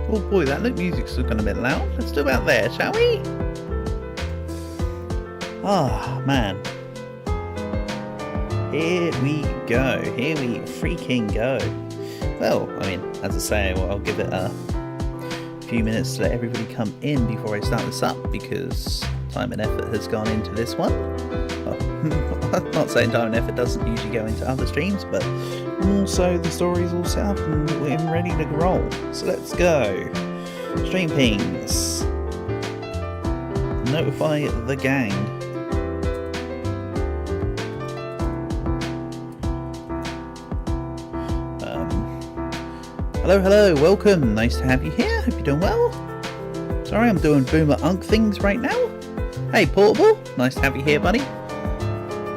Oh boy, that music's gone a bit loud. Let's do about there, shall we? Ah, man. Here we go. Here we freaking go. Well, I mean, as I say, I'll give it a few minutes to let everybody come in before I start this up, because time and effort has gone into this one. Well, I'm not saying time and effort doesn't usually go into other streams, but also the story's all set up and we're ready to roll. So let's go. Stream pings. Notify the gang. Hello, welcome. Nice to have you here. Hope you're doing well. Sorry, I'm doing boomer unk things right now. Hey, Portable. Nice to have you here, buddy.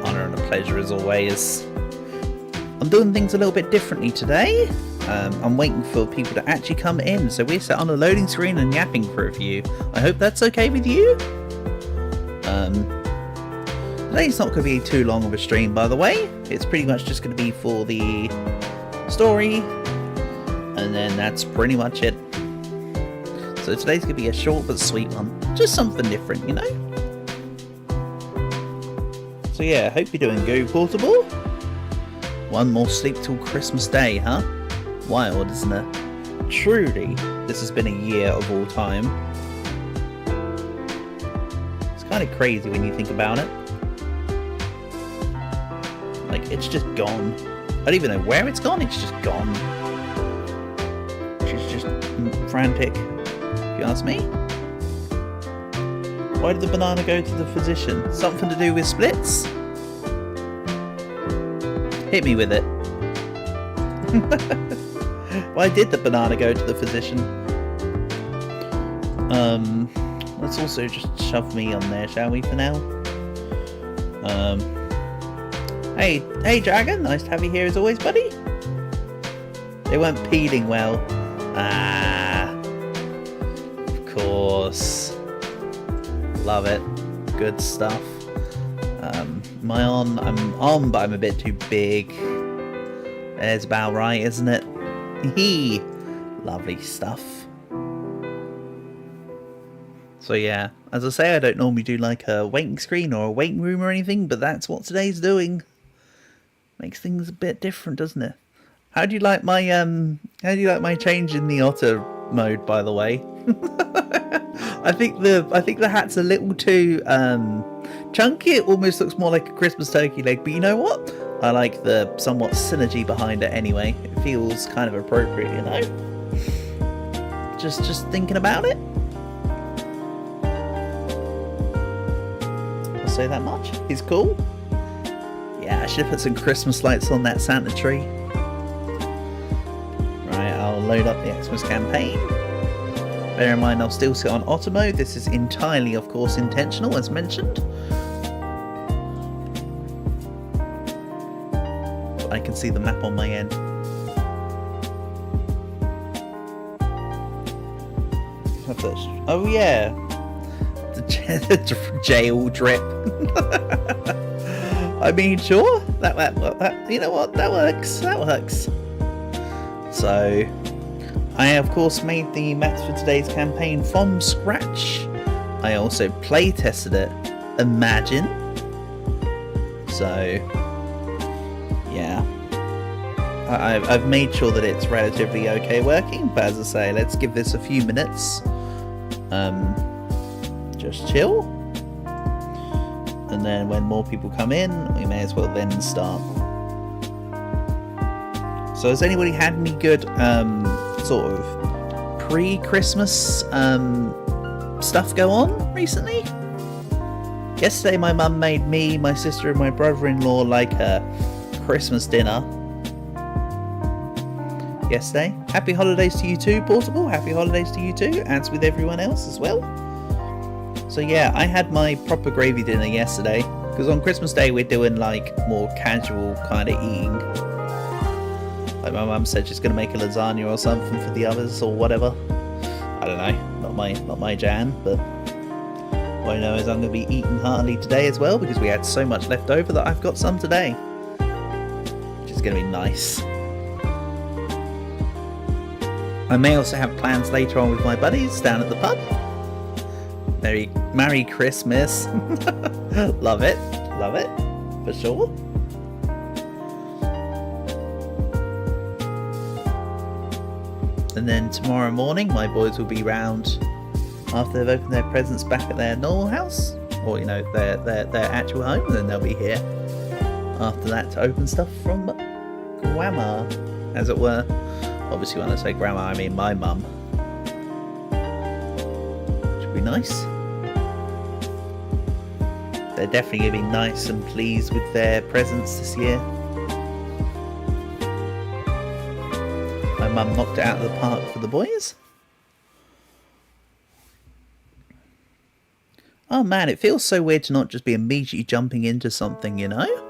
Honor and a pleasure as always. I'm doing things a little bit differently today. I'm waiting for people to actually come in, so we're sat on a loading screen and yapping for a few. I hope that's okay with you. Today's not going to be too long of a stream, by the way. It's pretty much just going to be for the story. And then that's pretty much it. So today's going to be a short but sweet one. Just something different, you know? So yeah, hope you're doing good, Portable. One more sleep till Christmas Day, huh? Wild, isn't it? Truly, this has been a year of all time. It's kind of crazy when you think about it. Like, it's just gone. I don't even know where it's gone, it's just gone. Frantic, if you ask me. Why did the banana go to the physician? Something to do with splits? Hit me with it. Why did the banana go to the physician? Let's also just shove me on there, shall we, for now? Hey Dragon, nice to have you here as always, buddy. They weren't peeling well. Of course. Love it. Good stuff. I'm on, but I'm a bit too big. There's about right, isn't it? Hee. Lovely stuff. So yeah, as I say, I don't normally do like a waiting screen or a waiting room or anything, but that's what today's doing. Makes things a bit different, doesn't it? How do you like my change in the otter mode, by the way? I think the hat's a little too chunky. It almost looks more like a Christmas turkey leg, but you know what? I like the somewhat synergy behind it anyway. It feels kind of appropriate, you know? Just thinking about it. I'll say that much. He's cool. Yeah, I should have put some Christmas lights on that Santa tree. I'll load up the TABSmas campaign. Bear in mind I'll still sit on Otter mode. This is entirely, of course, intentional, as mentioned. I can see the map on my end. Oh yeah, the jail drip. I mean, sure, that you know what, that works. So, I of course made the maps for today's campaign from scratch. I also play tested it. Imagine. So, yeah, I've made sure that it's relatively okay working. But as I say, let's give this a few minutes. Just chill, and then when more people come in, we may as well then start. So has anybody had any good sort of pre-Christmas stuff go on recently? Yesterday my mum made me, my sister and my brother-in-law like a Christmas dinner. Yesterday. Happy holidays to you too, Portable. Happy holidays to you too, as with everyone else as well. So yeah, I had my proper gravy dinner yesterday, because on Christmas Day we're doing like more casual kind of eating. Like my mum said she's going to make a lasagna or something for the others or whatever. I don't know, not my jam, but what I know is I'm going to be eating heartily today as well, because we had so much left over that I've got some today. Which is going to be nice. I may also have plans later on with my buddies down at the pub. Merry Christmas. Love it, for sure. And then tomorrow morning my boys will be round after they've opened their presents back at their normal house, or their actual home, and then they'll be here after that to open stuff from Grandma, as it were. Obviously when I say Grandma I mean my mum. Should be nice. They're definitely going to be nice and pleased with their presents this year. My mum knocked it out of the park for the boys. Oh man, it feels so weird to not just be immediately jumping into something, you know?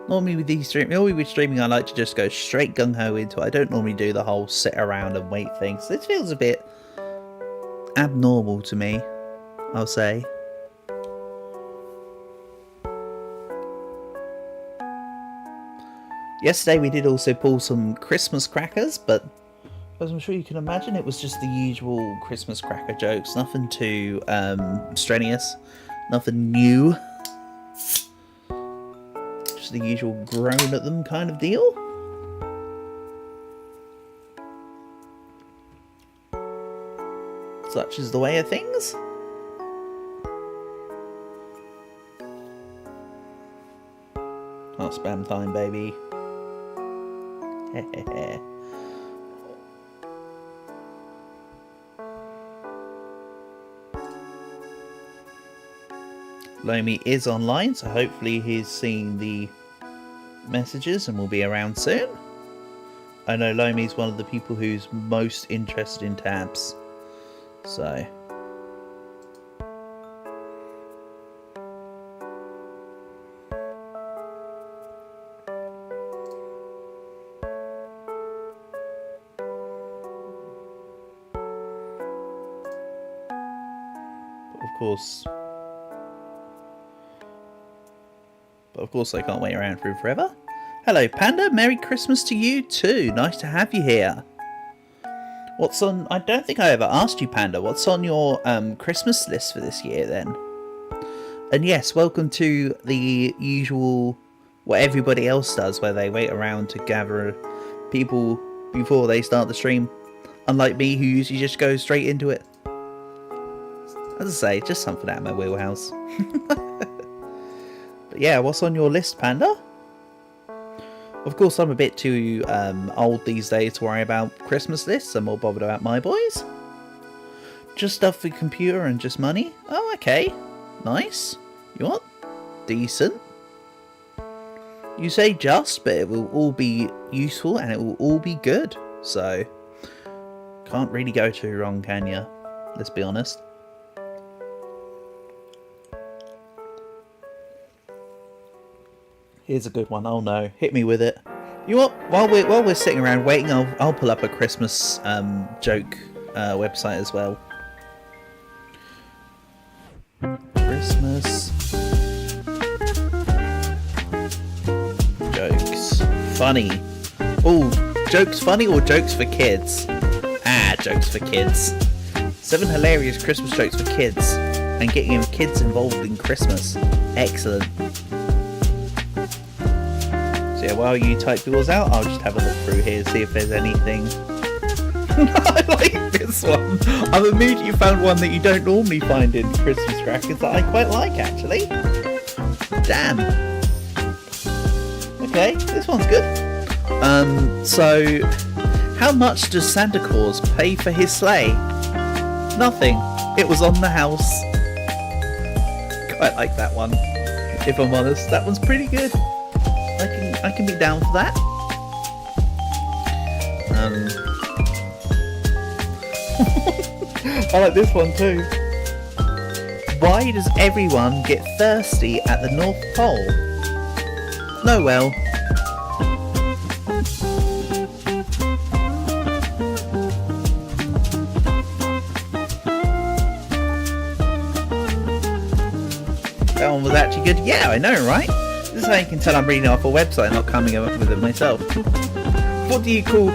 Normally with streaming I like to just go straight gung-ho into it. I don't normally do the whole sit around and wait thing. So this feels a bit abnormal to me, I'll say. Yesterday we did also pull some Christmas crackers, but as I'm sure you can imagine, it was just the usual Christmas cracker jokes. Nothing too strenuous, nothing new. Just the usual groan at them kind of deal. Such is the way of things. Oh, spam time, baby. Lomi is online, so hopefully he's seen the messages and will be around soon. I know Lomi's one of the people who's most interested in tabs, so... But of course I can't wait around for forever. Hello Panda, Merry Christmas to you too. Nice to have you here. What's on... I don't think I ever asked you, Panda, what's on your Christmas list for this year then? And yes, welcome to the usual, what everybody else does, where they wait around to gather people before they start the stream. Unlike me, who usually just goes straight into it. As I say, just something out of my wheelhouse. But yeah, what's on your list, Panda? Of course, I'm a bit too old these days to worry about Christmas lists. I'm more bothered about my boys. Just stuff for computer and just money? Oh, okay. Nice. You what? Decent. You say just, but it will all be useful and it will all be good. So, can't really go too wrong, can you? Let's be honest. Here's a good one. Oh no, hit me with it. You know what? While we're sitting around waiting, I'll pull up a Christmas joke website as well. Christmas jokes. Funny. Oh, jokes funny or jokes for kids? Ah, jokes for kids. 7 hilarious Christmas jokes for kids and getting kids involved in Christmas. Excellent. So yeah, while you type yours out, I'll just have a look through here, see if there's anything. I like this one. I've immediately found one that you don't normally find in Christmas crackers that I quite like, actually. Damn. Okay, this one's good. So, how much does Santa Claus pay for his sleigh? Nothing. It was on the house. Quite like that one, if I'm honest. That one's pretty good. I can be down for that. I like this one too. Why does everyone get thirsty at the North Pole? No, well. That one was actually good. Yeah, I know, right? This is how you can tell I'm reading off a website, not coming up with it myself. What do you call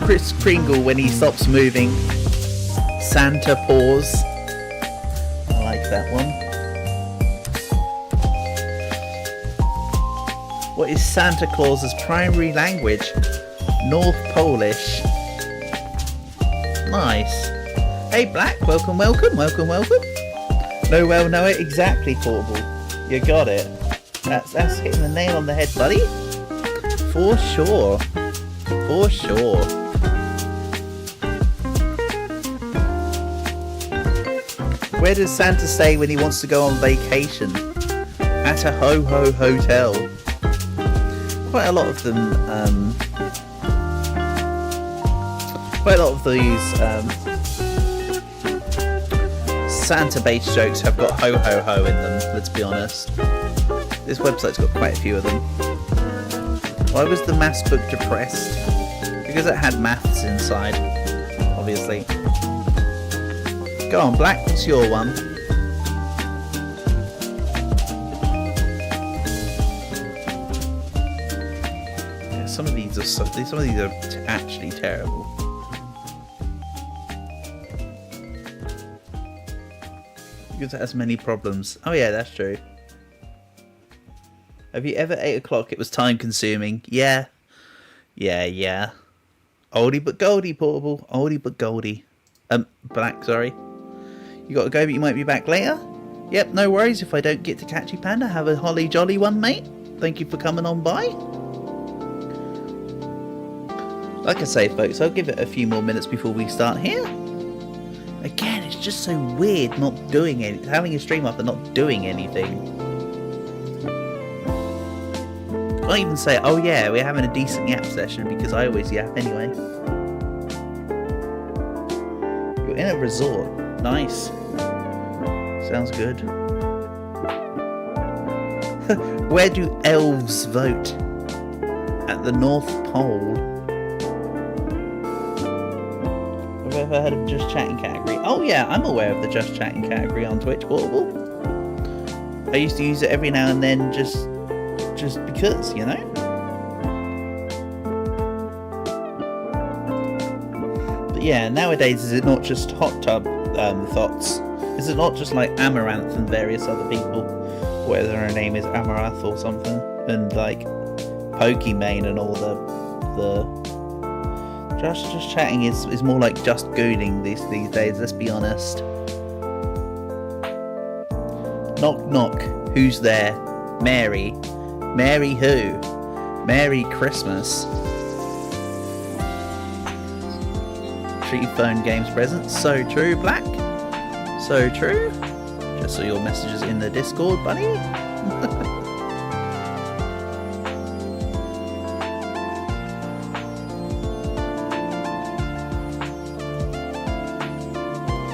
Kris Kringle when he stops moving? Santa paws. I like that one. What is Santa Claus's primary language? North Polish. Nice. Hey Black, welcome. Know it exactly, Portable. You got it. That's hitting the nail on the head, buddy. For sure. Where does Santa stay when he wants to go on vacation? At a ho-ho hotel. Quite a lot of them, quite a lot of these Santa-based jokes have got ho-ho-ho in them, let's be honest. This website's got quite a few of them. Why was the maths book depressed? Because it had maths inside, obviously. Go on, Black, what's your one? Yeah, some of these are actually terrible. Because it has many problems. Oh yeah, that's true. Have you ever 8 o'clock? It was time consuming. Yeah. Oldie but goldie, Portable. Oldie but goldie. Black, sorry. You gotta go, but you might be back later? Yep, no worries. If I don't get to catch you, Panda, have a holly jolly one, mate. Thank you for coming on by. Like I say, folks, I'll give it a few more minutes before we start here. Again, it's just so weird not doing it. Having a stream up and not doing anything. Can't even say, oh yeah, we're having a decent yap session, because I always yap anyway. You're in a resort. Nice. Sounds good. Where do elves vote? At the North Pole. Have you ever heard of Just Chatting category? Oh yeah, I'm aware of the Just Chatting category on Twitch, Portable. I used to use it every now and then just because, you know? But yeah, nowadays is it not just hot tub thoughts? Is it not just like Amaranth and various other people, whether her name is Amaranth or something, and like Pokimane and all the just chatting is more like just gooning these days, let's be honest. Knock knock, who's there? Mary. Mary who? Merry Christmas. Tree phone games present. So true, Black. So true. Just saw your messages in the Discord, buddy.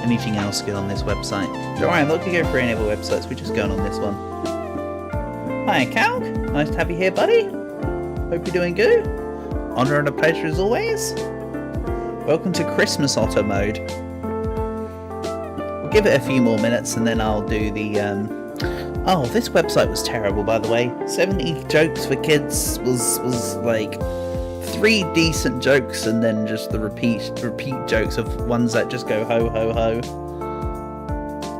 Anything else good on this website? Don't worry, I'm not going to go for any other websites. We're just going on this one. Hi, Calc. Nice to have you here, buddy. Hope you're doing good. Honour and a pleasure as always. Welcome to Christmas Auto mode. We'll give it a few more minutes and then I'll do the... Oh, this website was terrible, by the way. 70 jokes for kids was like 3 decent jokes and then just the repeat jokes of ones that just go ho ho ho.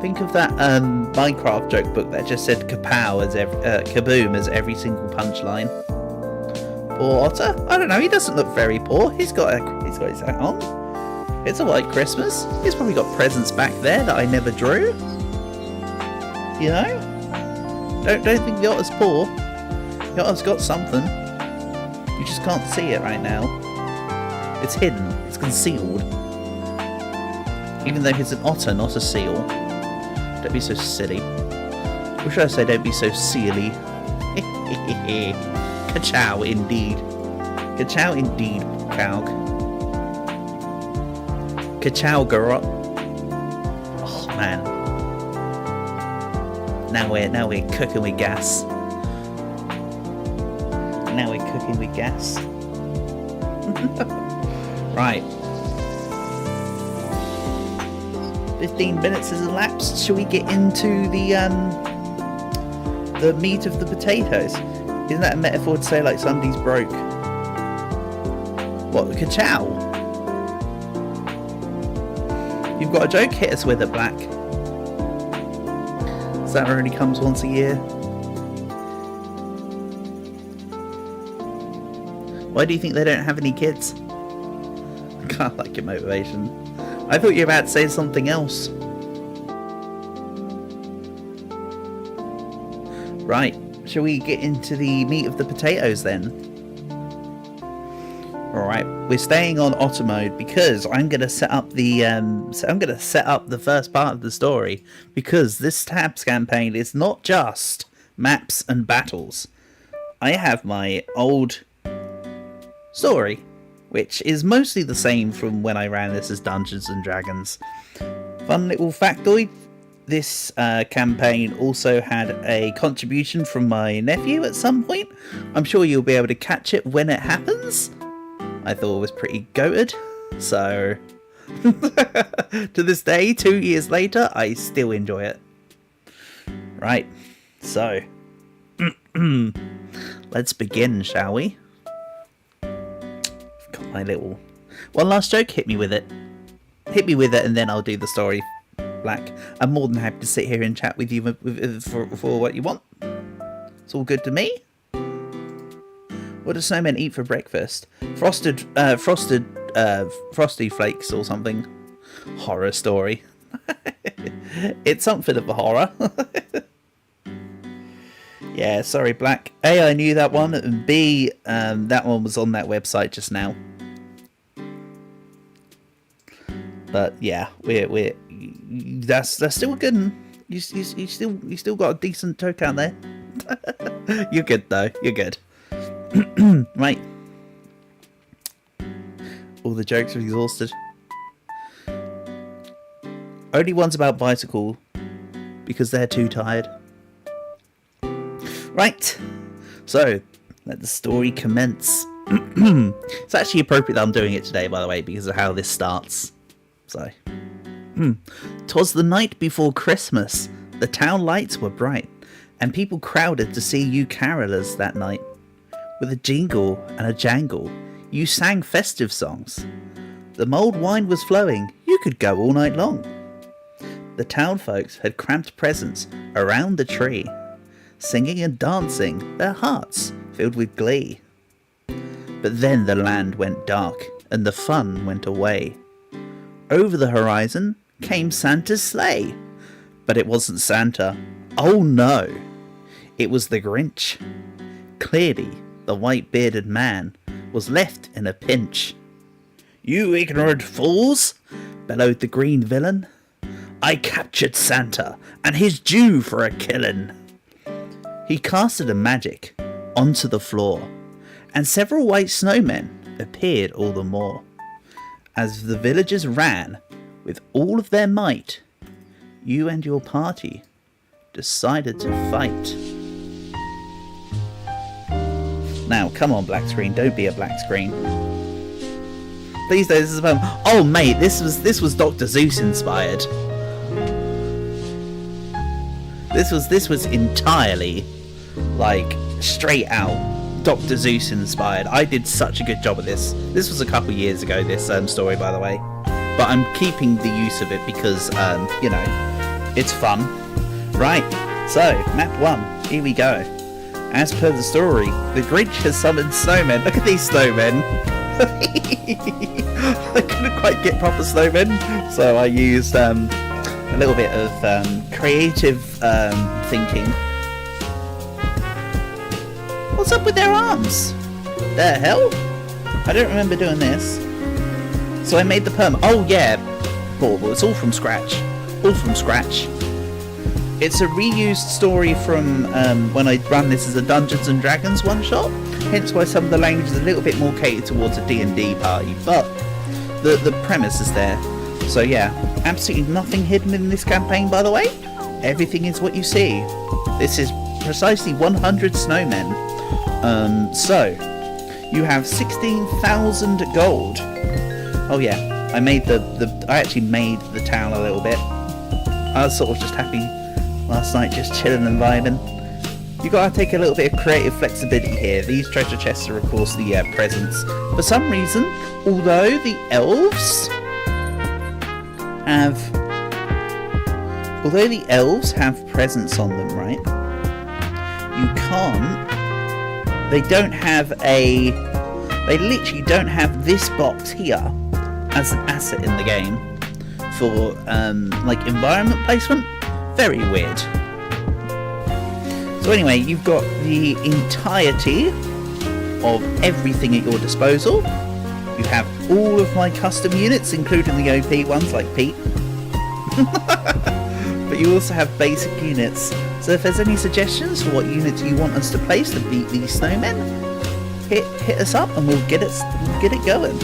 Think of that Minecraft joke book that just said kapow as kaboom as every single punchline. Poor Otter? I don't know, he doesn't look very poor. He's got his hat on. It's a white Christmas. He's probably got presents back there that I never drew. You know? Don't think the Otter's poor. The Otter's got something. You just can't see it right now. It's hidden. It's concealed. Even though he's an otter, not a seal. Don't be so silly. Or should I say, don't be so silly. Ka-chow indeed. Ka-chow indeed, Calg. Ka-chow garot. Oh man. Now we're cooking with gas. Now we're cooking with gas. Right. 15 minutes has elapsed. Shall we get into the meat of the potatoes? Isn't that a metaphor to say like somebody's broke? What, ka-chow? You've got a joke? Hit us with it, Black. Santa only comes once a year. Why do you think they don't have any kids? I can't like your motivation. I thought you were about to say something else. Right, shall we get into the meat of the potatoes then? Alright, we're staying on Otter mode because I'm gonna set up the first part of the story, because this tabs campaign is not just maps and battles. I have my old story, which is mostly the same from when I ran this as Dungeons and Dragons. Fun little factoid, this campaign also had a contribution from my nephew at some point. I'm sure you'll be able to catch it when it happens. I thought it was pretty goated, so to this day, 2 years later, I still enjoy it. Right, so let's begin, shall we? Got my little one last joke. Hit me with it, and then I'll do the story. Black, I'm more than happy to sit here and chat with you for what you want. It's all good to me. What do snowmen eat for breakfast? Frosty flakes or something. Horror story. It's something of a horror. Yeah, sorry, Black. A, I knew that one, and B, that one was on that website just now. But yeah, that's still good. You still got a decent joke out there. You're good though. You're good. Right. All the jokes are exhausted. Only one's about bicycle because they're too tired. Right. So let the story commence. It's actually appropriate that I'm doing it today, by the way, because of how this starts. So, 'twas the night before Christmas. The town lights were bright, and people crowded to see you carolers that night. With a jingle and a jangle, you sang festive songs. The mulled wine was flowing, you could go all night long. The town folks had cramped presents around the tree, singing and dancing, their hearts filled with glee. But then the land went dark, and the fun went away. Over the horizon came Santa's sleigh. But it wasn't Santa. Oh no! It was the Grinch. Clearly, the white-bearded man was left in a pinch. You ignorant fools! Bellowed the green villain. I captured Santa, and he's due for a killin'. He casted a magic onto the floor, and several white snowmen appeared all the more. As the villagers ran with all of their might, you and your party decided to fight. Now, come on, black screen, don't be a black screen. Please, this is a poem. Oh, mate, this was Dr. Zeus inspired. This was entirely, like, straight out Dr. Zeus inspired. I did such a good job of this. This was a couple years ago, this story, by the way. But I'm keeping the use of it because, you know, it's fun. Right, so, map 1, here we go. As per the story, the Grinch has summoned snowmen. Look at these snowmen. I couldn't quite get proper snowmen, so I used a little bit of creative thinking. What's up with their arms? The hell? I don't remember doing this. So I made the perm. Oh yeah, well, it's all from scratch. All from scratch. It's a reused story from when I ran this as a Dungeons and Dragons one-shot. Hence why some of the language is a little bit more catered towards a D&D party. But the premise is there. So yeah, absolutely nothing hidden in this campaign, by the way. Everything is what you see. This is precisely 100 snowmen. So you have 16,000 gold. Oh yeah, I actually made the town a little bit. I was sort of just happy last night, just chilling and vibing. You gotta take a little bit of creative flexibility here. These treasure chests are of course the presents. For some reason, although the elves have presents on them, right? You can't. They literally don't have this box here as an asset in the game for like environment placement. Very weird. So anyway, you've got the entirety of everything at your disposal. You have all of my custom units, including the OP ones like Pete. But you also have basic units. So if there's any suggestions for what units you want us to place to beat these snowmen, hit us up and we'll get it going.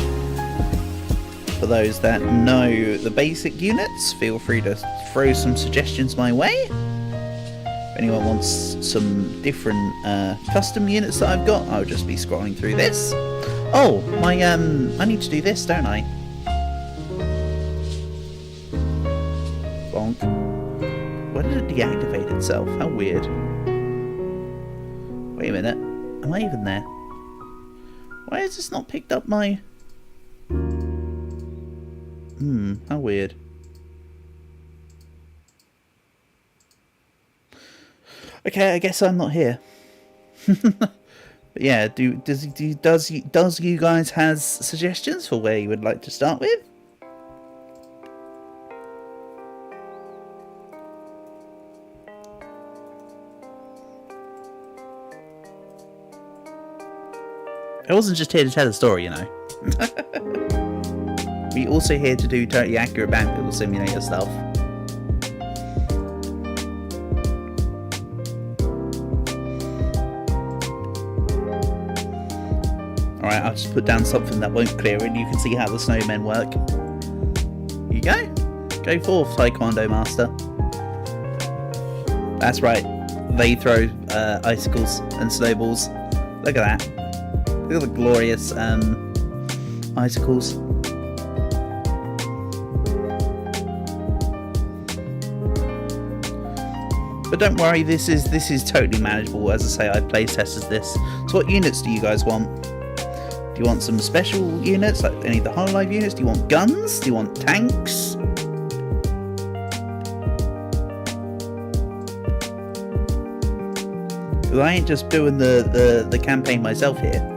For those that know the basic units, feel free to throw some suggestions my way. If anyone wants some different custom units that I've got, I'll just be scrolling through this. Oh, I need to do this, don't I? Bonk. Why did it deactivate itself? How weird. Wait a minute. Am I even there? Why has this not picked up my... how weird. Okay, I guess I'm not here. But yeah, does you guys has suggestions for where you would like to start with? I wasn't just here to tell a story, you know. We're also here to do totally accurate Battlefield Simulator stuff. Alright, I'll just put down something that won't clear and you can see how the snowmen work. Here you go. Go forth, Taekwondo Master. That's right. They throw icicles and snowballs. Look at that. Look at the glorious icicles. But don't worry, this is totally manageable. As I say, I play tested this. So what units do you guys want? Do you want some special units, like any of the Hololive units? Do you want guns? Do you want tanks? Because I ain't just doing the campaign myself here.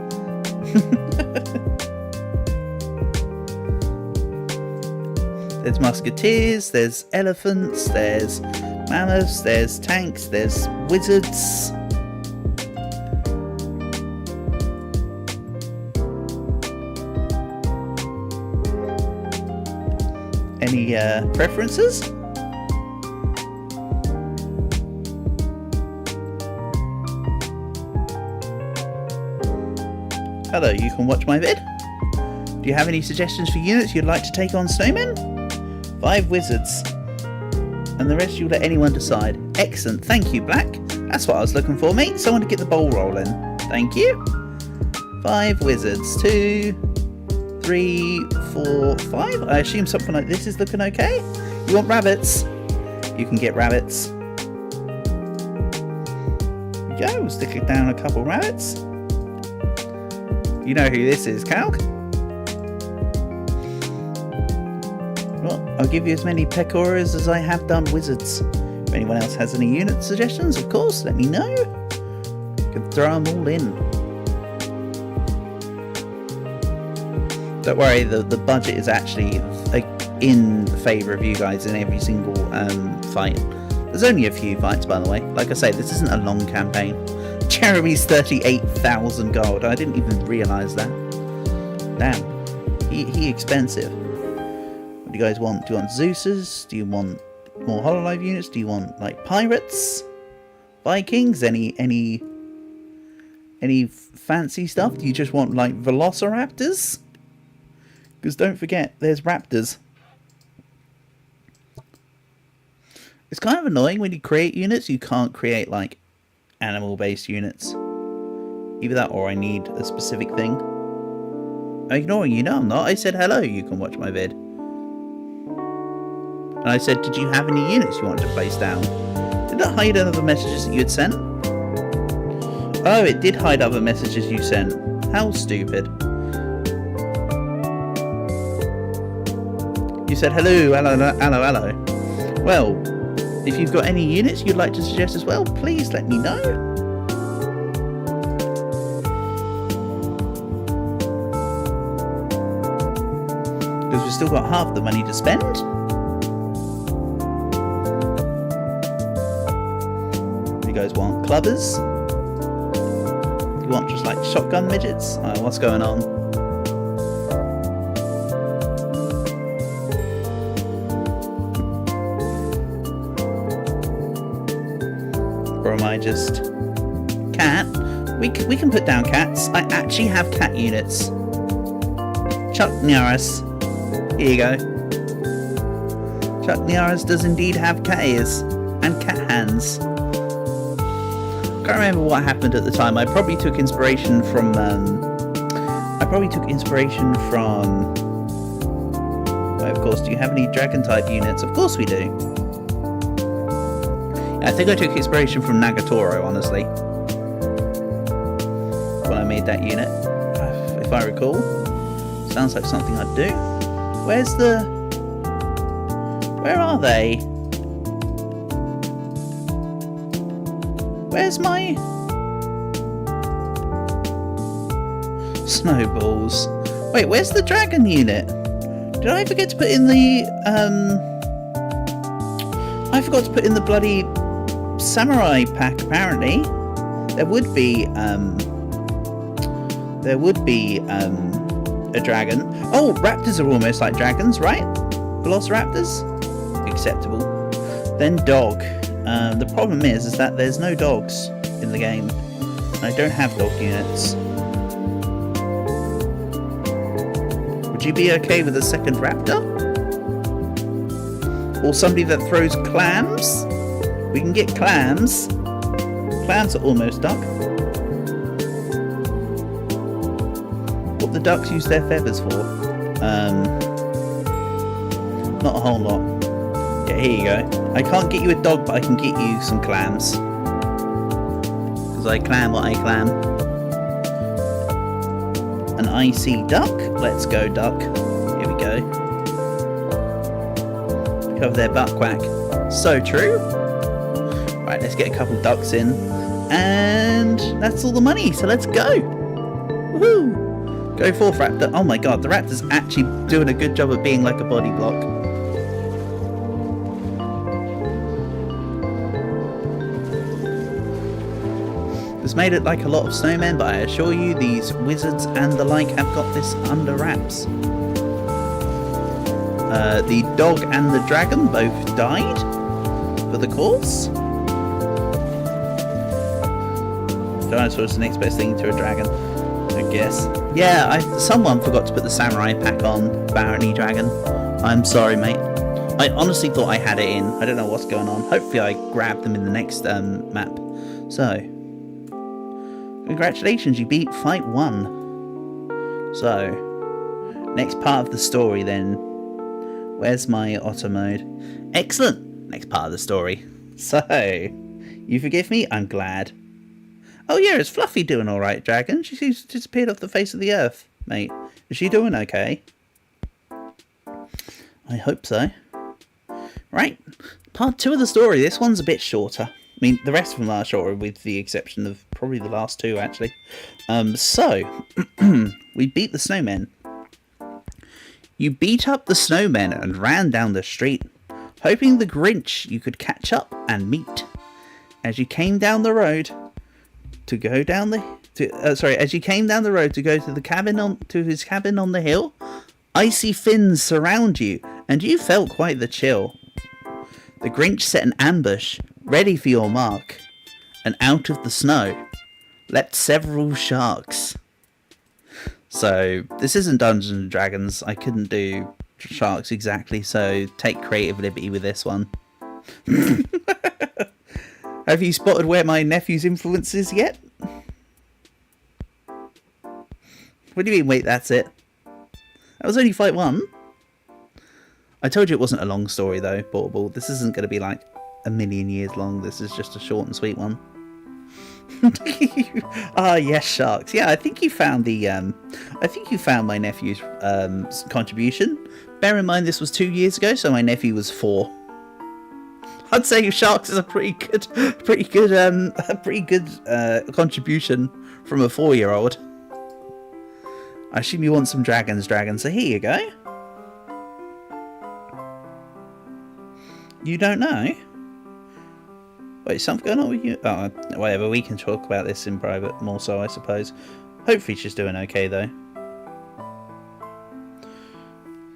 There's musketeers, there's elephants, there's mammoths, there's tanks, there's wizards. Any preferences? Hello, you can watch my vid. Do you have any suggestions for units you'd like to take on snowmen? 5 wizards. And the rest you'll let anyone decide. Excellent, thank you, Black. That's what I was looking for, mate. Someone to get the ball rolling. Thank you. 5 wizards. 2, 3, 4, 5. I assume something like this is looking okay. You want rabbits? You can get rabbits. There we go. We'll stick it down a couple rabbits. You know who this is, Calc. Well, I'll give you as many pecoras as I have done wizards. If anyone else has any unit suggestions, of course, let me know. You can throw them all in. Don't worry, the budget is actually in favour of you guys in every single fight. There's only a few fights, by the way. Like I say, this isn't a long campaign. Jeremy's 38,000 gold. I didn't even realise that. Damn. He expensive. What do you guys want? Do you want Zeus's? Do you want more Hololive units? Do you want like pirates? Vikings? Any fancy stuff? Do you just want like velociraptors? Because don't forget, there's raptors. It's kind of annoying when you create units, you can't create like animal-based units. Either that or I need a specific thing. I'm ignoring you. No, I'm not. I said hello, you can watch my vid. And I said, did you have any units you wanted to place down? Did I hide any of the messages that you had sent? Oh, it did hide other messages you sent. How stupid. You said hello, hello. Well, if you've got any units you'd like to suggest as well, please let me know. Because we've still got half the money to spend. You guys want clubbers? You want just like shotgun midgets? Oh, what's going on? Or am I just... Cat? We can put down cats. I actually have cat units. Chuck Niaras. Here you go. Chuck Niaras does indeed have cat ears. And cat hands. I can't remember what happened at the time. I probably took inspiration from... Well, of course, do you have any dragon type units? Of course we do. I think I took inspiration from Nagatoro, honestly, when I made that unit, if I recall. Sounds like something I'd do. Where are they? Where's my... Snowballs. Wait, where's the dragon unit? Did I forget to put in the, I forgot to put in the bloody samurai pack, apparently. There would be a dragon. Oh, raptors are almost like dragons, right? Velociraptors? Acceptable. Then dog. The problem is that there's no dogs in the game. And I don't have dog units. Would you be okay with a second raptor? Or somebody that throws clams? We can get clams. Clams are almost duck. What the ducks use their feathers for? Not a whole lot. Yeah, here you go. I can't get you a dog, but I can get you some clams. Because I clam what I clam. An icy duck. Let's go, duck. Here we go. Cover their butt quack. So true. Right, let's get a couple ducks in. And that's all the money, so let's go. Woohoo! Go forth, raptor. Oh my god, the raptor's actually doing a good job of being like a body block. This made it like a lot of snowmen, but I assure you these wizards and the like have got this under wraps. The dog and the dragon both died for the cause. Dinosaur's the next best thing to a dragon, I guess. Yeah, someone forgot to put the samurai pack on Barony Dragon. I'm sorry, mate. I honestly thought I had it in. I don't know what's going on. Hopefully I grabbed them in the next map. So, congratulations, you beat Fight 1. So, next part of the story then. Where's my auto mode? Excellent! Next part of the story. So, you forgive me? I'm glad. Oh yeah, is Fluffy doing alright, Dragon? She seems to disappeared off the face of the earth, mate. Is she doing okay? I hope so. Right, part 2 of the story. This one's a bit shorter. I mean, the rest of them are shorter, with the exception of probably the last 2, actually. So, we beat the snowmen. You beat up the snowmen and ran down the street, hoping the Grinch you could catch up and meet. As you came down the road to go down the as you came down the road to go to the cabin to his cabin on the hill, icy fins surround you, and you felt quite the chill. The Grinch set an ambush, ready for your mark, and out of the snow leapt several sharks. So, this isn't Dungeons and Dragons. I couldn't do sharks exactly, so take creative liberty with this one. Have you spotted where my nephew's influence is yet? What do you mean, wait, that's it? That was only Fight 1. I told you it wasn't a long story, though, Portable. This isn't going to be like a million years long. This is just a short and sweet one. Ah, yes, sharks. Yeah, I think you found the I think you found my nephew's contribution. Bear in mind this was 2 years ago, so my nephew was 4. I'd say sharks is a pretty good contribution from a 4-year-old. I assume you want some dragons, so here you go. You don't know? Wait, something going on with you? Oh, whatever, we can talk about this in private more so, I suppose. Hopefully she's doing okay, though.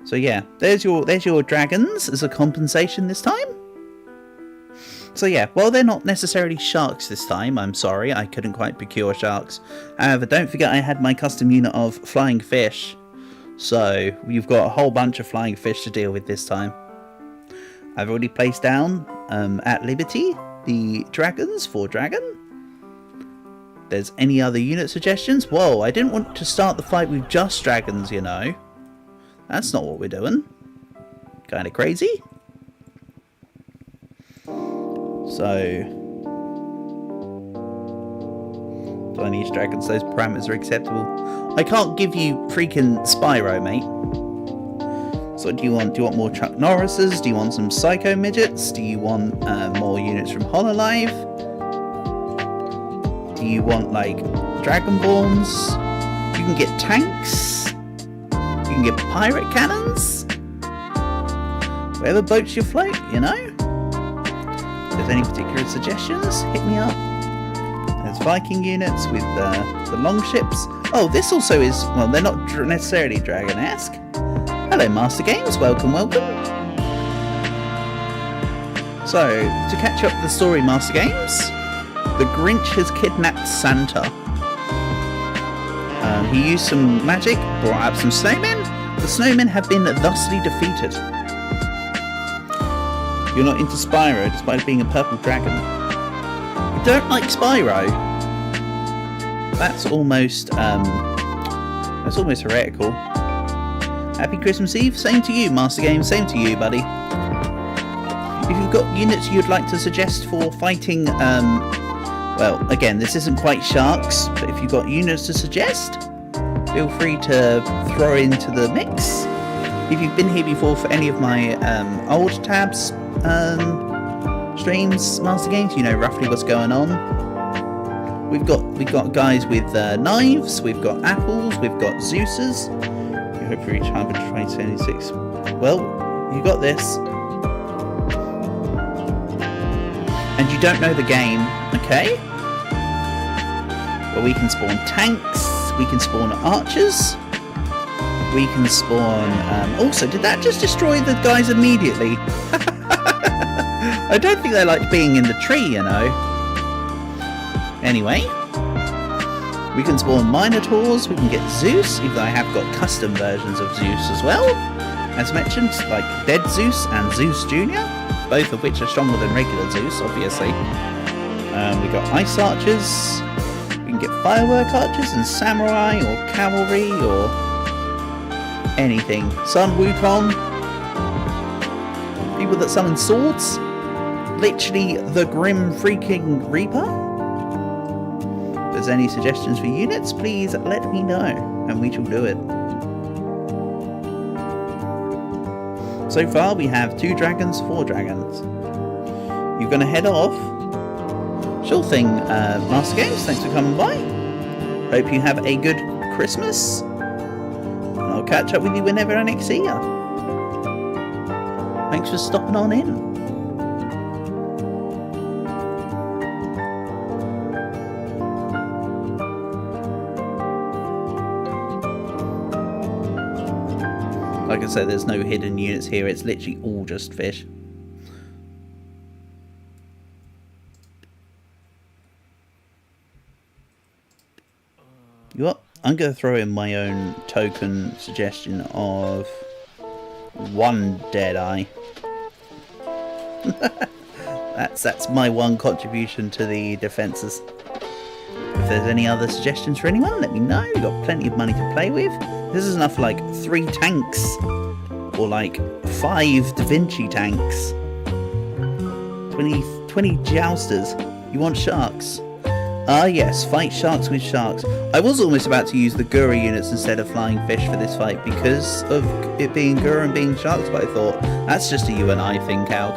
So yeah, there's your dragons as a compensation this time. So yeah, well, they're not necessarily sharks this time. I'm sorry, I couldn't quite procure sharks. However, don't forget I had my custom unit of flying fish. So you've got a whole bunch of flying fish to deal with this time. I've already placed down at Liberty the dragons for dragon. There's any other unit suggestions? Whoa, I didn't want to start the fight with just dragons, you know. That's not what we're doing. Kind of crazy. So, do I need dragons? Those parameters are acceptable. I can't give you freaking Spyro, mate. So do you want more Chuck Norrises? Do you want some Psycho Midgets? Do you want more units from Hololive? Do you want like Dragonborns? You can get tanks. You can get pirate cannons. Whatever boats you float, you know. If there's any particular suggestions, hit me up. There's Viking units with the longships. Oh, this also is, well, they're not necessarily dragon-esque. Hello, Master Games. Welcome. So, to catch up the story, Master Games, the Grinch has kidnapped Santa. He used some magic, brought up some snowmen. The snowmen have been thusly defeated. You're not into Spyro, despite being a purple dragon. You don't like Spyro? That's almost heretical. Happy Christmas Eve. Same to you, Master Game. Same to you, buddy. If you've got units you'd like to suggest for fighting, well, again, this isn't quite sharks, but if you've got units to suggest, feel free to throw into the mix. If you've been here before for any of my old tabs streams, Master Games, you know roughly what's going on. We've got guys with knives, we've got apples, we've got Zeus's. You hope for each 176. Well, you got this. And you don't know the game, okay? Well, we can spawn tanks, we can spawn archers, we can spawn... also, did that just destroy the guys immediately? I don't think they like being in the tree, you know. Anyway, we can spawn Minotaurs, we can get Zeus, even though I have got custom versions of Zeus as well. As mentioned, like Dead Zeus and Zeus Jr., both of which are stronger than regular Zeus, obviously. We got Ice Archers, we can get Firework Archers and Samurai or Cavalry or anything. Sun Wukong, people that summon swords, literally the Grim Freaking Reaper. If there's any suggestions for units, please let me know, and we shall do it. So far we have 2 dragons, 4 dragons. You're going to head off? Sure thing, Master Games, thanks for coming by. Hope you have a good Christmas. And I'll catch up with you whenever I next see ya. Thanks for stopping on in. Like I said, there's no hidden units here, it's literally all just fish. You know what? I'm going to throw in my own token suggestion of 1 Deadeye. That's my one contribution to the defences. If there's any other suggestions for anyone, let me know. We've got plenty of money to play with. This is enough for like 3 tanks. Or like 5 Da Vinci tanks. 20 jousters. You want sharks? Ah yes, fight sharks with sharks. I was almost about to use the Gura units instead of flying fish for this fight because of it being Gura and being sharks, but I thought, that's just a you and I thing, Calc.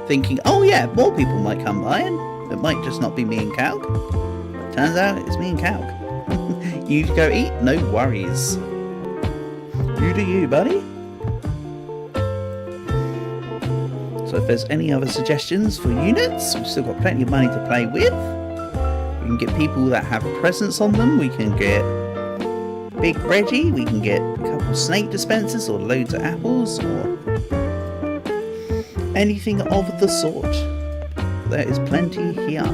Thinking, oh yeah, more people might come by and it might just not be me and Calc. But turns out it's me and Calc. You go eat, no worries. You do you, buddy. So if there's any other suggestions for units, we've still got plenty of money to play with. We can get people that have presents on them. We can get Big Reggie. We can get a couple snake dispensers or loads of apples or anything of the sort. There is plenty here.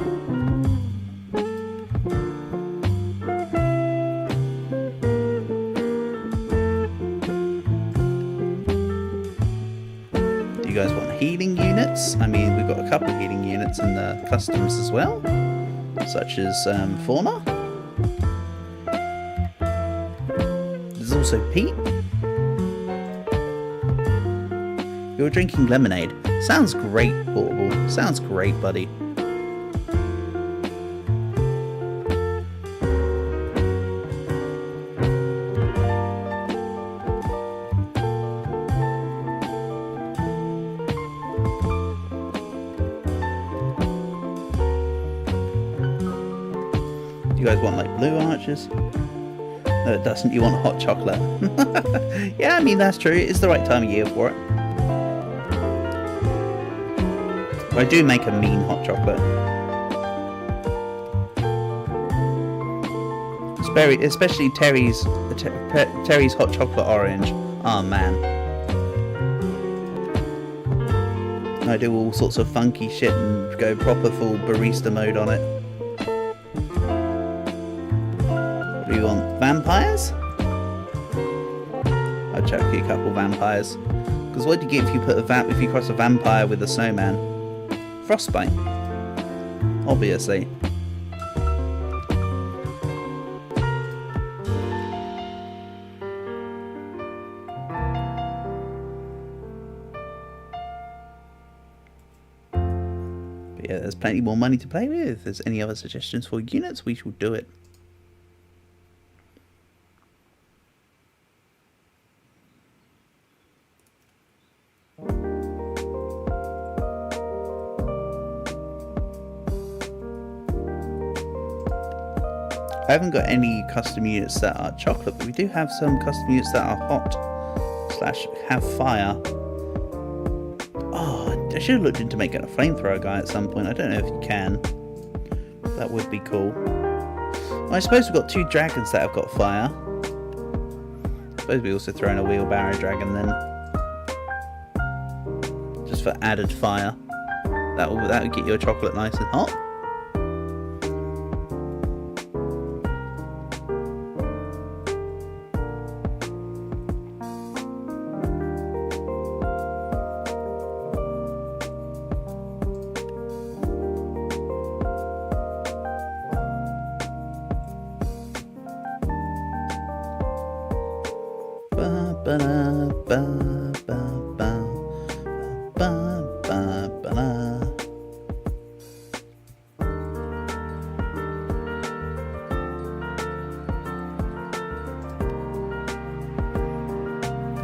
Do you guys want healing units? I mean, we've got a couple of healing units in the customs as well, such as Fauna. There's also Pete. You're drinking lemonade. Sounds great, Portable. Sounds great, buddy. Do you guys want like blue arches? No, it doesn't. You want hot chocolate. Yeah, I mean, that's true. It's the right time of year for it. I do make a mean hot chocolate. Especially Terry's hot chocolate orange. Oh man. I do all sorts of funky shit and go proper full barista mode on it. What do you want? Vampires? I'll chuck you a couple vampires. Because what do you get if you put if you cross a vampire with a snowman? Frostbite, obviously. But yeah, there's plenty more money to play with. If there's any other suggestions for units, we shall do it. I haven't got any custom units that are chocolate, but we do have some custom units that are hot / have fire. Oh, I should have looked into making a flamethrower guy at some point. I don't know if you can. That would be cool. Well, I suppose we've got 2 dragons that have got fire. I suppose we also throw in a wheelbarrow dragon then. Just for added fire. That would get your chocolate nice and hot.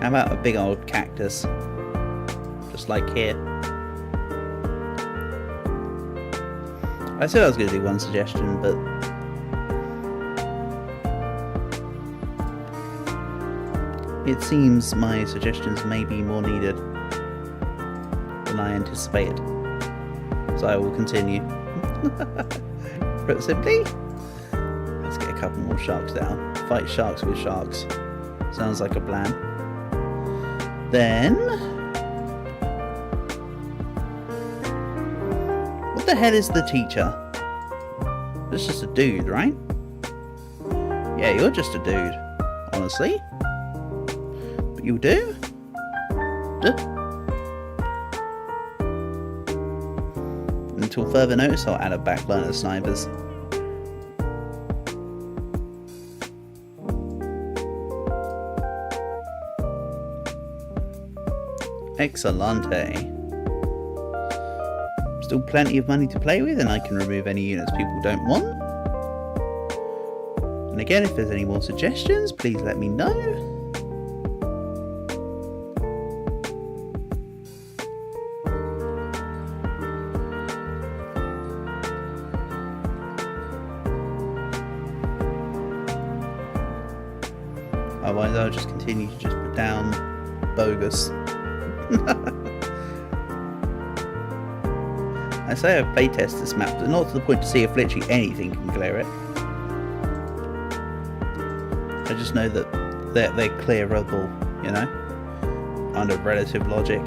How about a big old cactus? Just like here. I said I was going to do one suggestion, but it seems my suggestions may be more needed than I anticipated. So I will continue. Put simply, let's get a couple more sharks down. Fight sharks with sharks. Sounds like a plan. Then, what the hell is the teacher? It's just a dude, right? Yeah, you're just a dude, honestly. But you do? Until further notice, I'll add a backburner of snipers. Excellente. Still plenty of money to play with, and I can remove any units people don't want. again, if there's any more suggestions, please let me know. Otherwise I'll just continue to just put down bogus. I say I've playtested this map, but not to the point to see if literally anything can clear it. I just know that they're clearable, you know, under relative logic.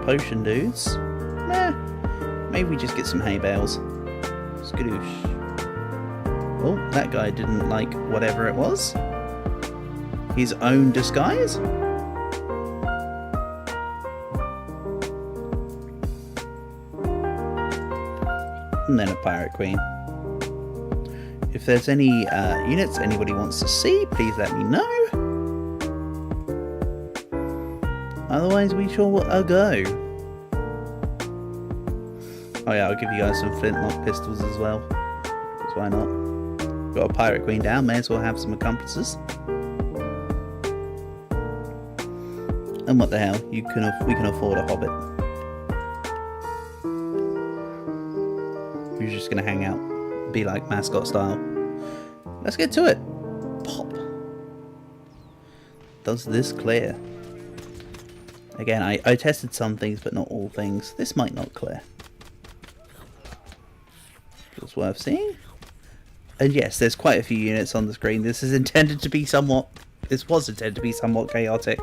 Potion dudes? Nah, maybe we just get some hay bales. Skadoosh. Oh, that guy didn't like whatever it was. His own disguise? And then a pirate queen. If there's any units anybody wants to see, please let me know. Otherwise, we shall go. Oh yeah, I'll give you guys some flintlock pistols as well. Because why not? Got a pirate queen down, may as well have some accomplices. And what the hell, we can afford a hobbit. Who's just gonna hang out, be like mascot style. Let's get to it. Pop. Does this clear? Again, I tested some things, but not all things. This might not clear. It's worth seeing. And yes, there's quite a few units on the screen. This was intended to be somewhat chaotic.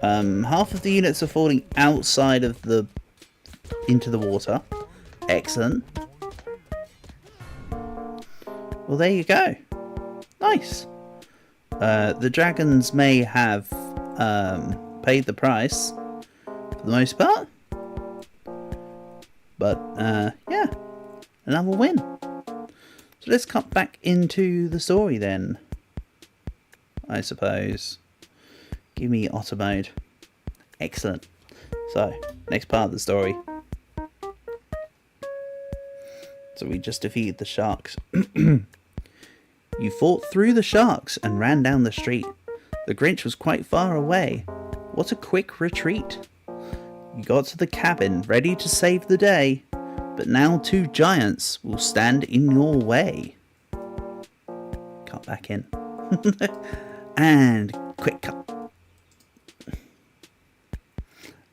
Half of the units are falling outside of into the water. Excellent. Well, there you go. Nice. The dragons may have paid the price for the most part. But, yeah. Another win. So let's cut back into the story then. I suppose. Give me otter mode. Excellent. So, next part of the story. So we just defeated the sharks. You fought through the sharks and ran down the street. The Grinch was quite far away. What a quick retreat. You got to the cabin, ready to save the day. But now 2 giants will stand in your way. Cut back in. And quick cut.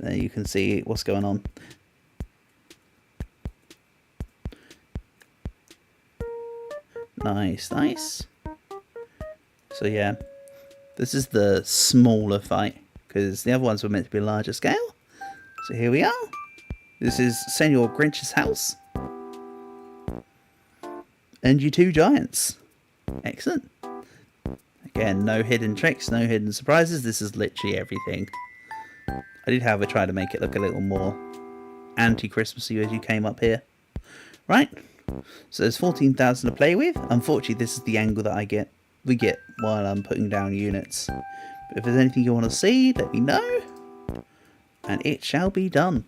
There you can see what's going on. Nice, nice. So yeah, this is the smaller fight, because the other ones were meant to be larger scale. So here we are. This is Senor Grinch's house. And you 2 giants. Excellent. Again, no hidden tricks, no hidden surprises. This is literally everything. I did, however, try to make it look a little more anti-Christmassy as you came up here. Right. So there's 14,000 to play with. Unfortunately, this is the angle that we get while I'm putting down units. But if there's anything you want to see, let me know. And it shall be done.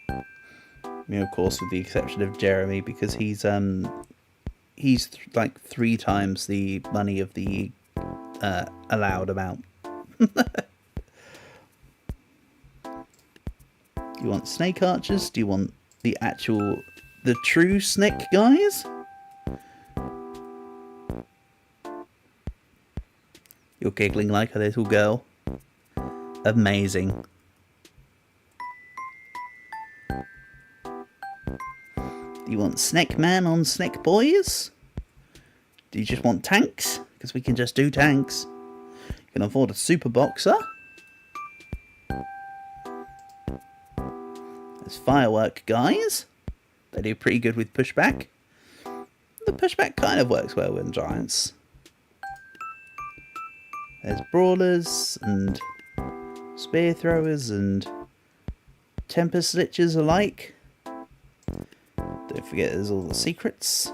I mean, of course, with the exception of Jeremy, because he's like 3 times the money of the allowed amount. Do you want snake archers? Do you want the true snake guys? You're giggling like a little girl. Amazing. Do you want Snake Man on Snake Boys? Do you just want tanks? Because we can just do tanks. You can afford a super boxer. There's firework guys. They do pretty good with pushback. The pushback kind of works well with giants. There's brawlers and spear throwers and temper slitchers alike. Don't forget there's all the secrets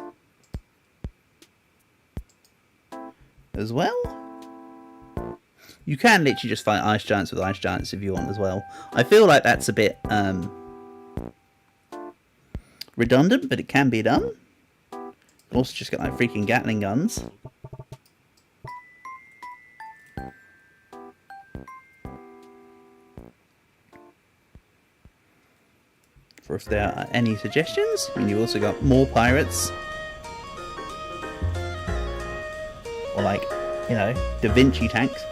as well. You can literally just fight ice giants with ice giants if you want as well. I feel like that's a bit redundant, but it can be done. You can also just get like freaking Gatling guns. For if there are any suggestions. I mean, you've also got more pirates. Or like, you know, Da Vinci tanks.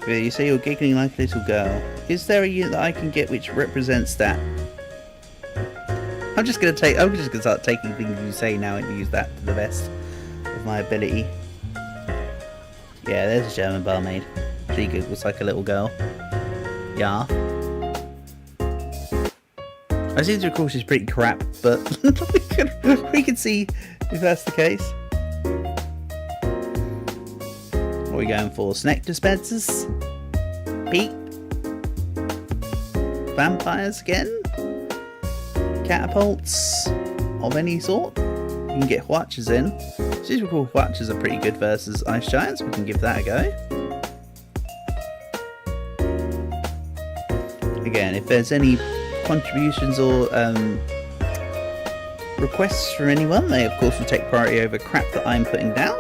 You say you're giggling like a little girl. Is there a unit that I can get which represents that? I'm just gonna start taking things you say now and use that to the best of my ability. Yeah, there's a German barmaid. She giggles like a little girl. Yeah. I seem to recall she's pretty crap, but we can see if that's the case. What are we going for? Snack dispensers? Peep? Vampires again? Catapults of any sort? You can get Hwatches in. Seems to recall Hwatches are pretty good versus ice giants. We can give that a go. Again, if there's any contributions or requests from anyone, they of course will take priority over crap that I'm putting down,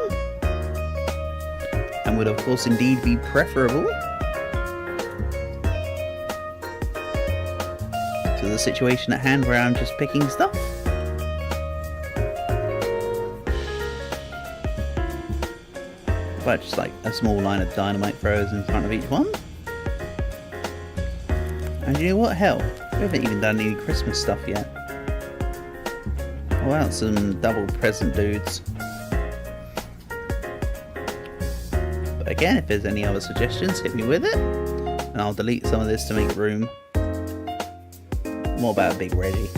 and would of course indeed be preferable to the situation at hand where I'm just picking stuff. But just like a small line of dynamite throwers in front of each one. And you know what? Hell, we haven't even done any Christmas stuff yet. How about some double present dudes? But again, if there's any other suggestions, hit me with it. And I'll delete some of this to make room. More about Big Reggie.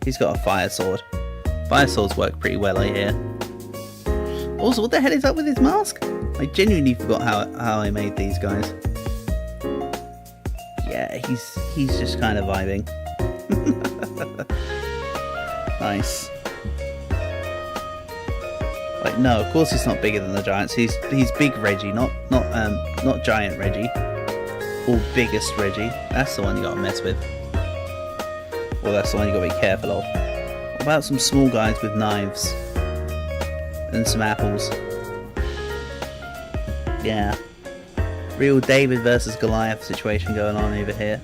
He's got a fire sword. Fire swords work pretty well, I hear. Also, what the hell is up with his mask? I genuinely forgot how I made these guys. Yeah, he's just kind of vibing. Nice. Like, no, of course he's not bigger than the giants. He's Big Reggie, not Giant Reggie. Or Biggest Reggie. That's the one you gotta mess with. Well, that's the one you gotta be careful of. What about some small guys with knives? And some apples. Yeah. Real David versus Goliath situation going on over here.